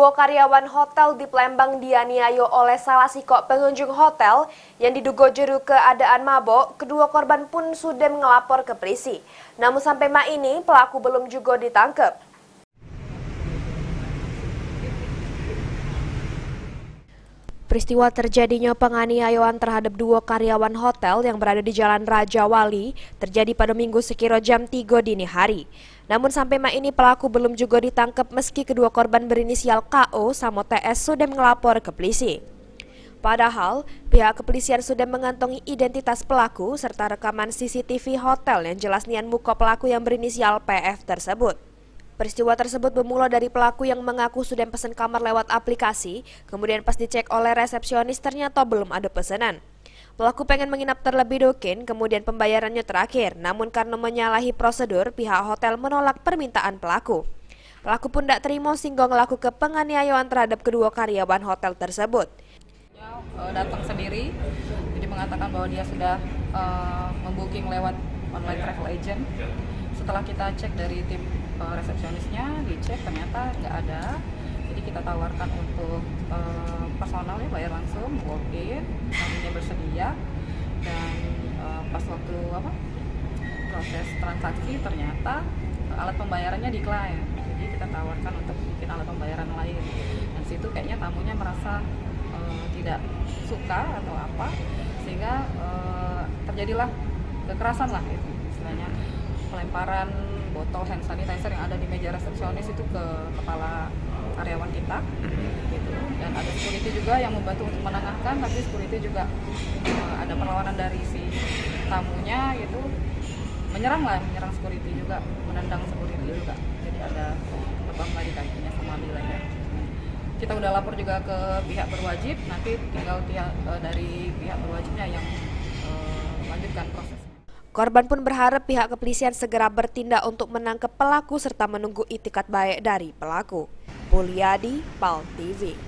Duo karyawan hotel di Palembang dianiaya oleh salah sikok pengunjung hotel yang diduga jeru keadaan mabok. Kedua korban pun sudah mengelapor ke polisi. Namun sampai mak ini pelaku belum juga ditangkap. Peristiwa terjadinya penganiayaan terhadap dua karyawan hotel yang berada di Jalan Raja Wali terjadi pada Minggu sekira jam 3 dini hari. Namun sampai mak ini pelaku belum juga ditangkap meski kedua korban berinisial KO sama TS sudah mengelapor ke polisi. Padahal, pihak kepolisian sudah mengantongi identitas pelaku serta rekaman CCTV hotel yang jelas nian muka pelaku yang berinisial PF tersebut. Peristiwa tersebut bermula dari pelaku yang mengaku sudah pesan kamar lewat aplikasi, kemudian pas dicek oleh resepsionis ternyata belum ada pesanan. Pelaku pengen menginap terlebih dahulu, kemudian pembayarannya terakhir, namun karena menyalahi prosedur, pihak hotel menolak permintaan pelaku. Pelaku pun tidak terima sehingga melakukan penganiayaan terhadap kedua karyawan hotel tersebut. Datang sendiri, jadi mengatakan bahwa dia sudah membooking lewat online travel agent. Setelah kita cek dari tim resepsionisnya, dicek ternyata nggak ada. Jadi kita tawarkan untuk personalnya bayar langsung, walk in, namanya bersedia, dan pas waktu proses transaksi ternyata alat pembayarannya decline. Jadi kita tawarkan untuk bikin alat pembayaran lain. Dan situ kayaknya tamunya merasa tidak suka atau apa, sehingga terjadilah kekerasan lah itu istilahnya, pelemparan botol hand sanitizer yang ada di meja resepsionis itu ke kepala karyawan kita gitu. Dan ada security juga yang membantu untuk menenangkan, tapi security juga ada perlawanan dari si tamunya gitu, menyerang security juga, menendang security juga, jadi ada luka di kakinya sama nilainya. Kita udah lapor juga ke pihak berwajib, nanti tinggal dari pihak berwajibnya yang melanjutkan proses. Korban pun berharap pihak kepolisian segera bertindak untuk menangkap pelaku serta menunggu itikat baik dari pelaku. Pulyadi, PAL TV.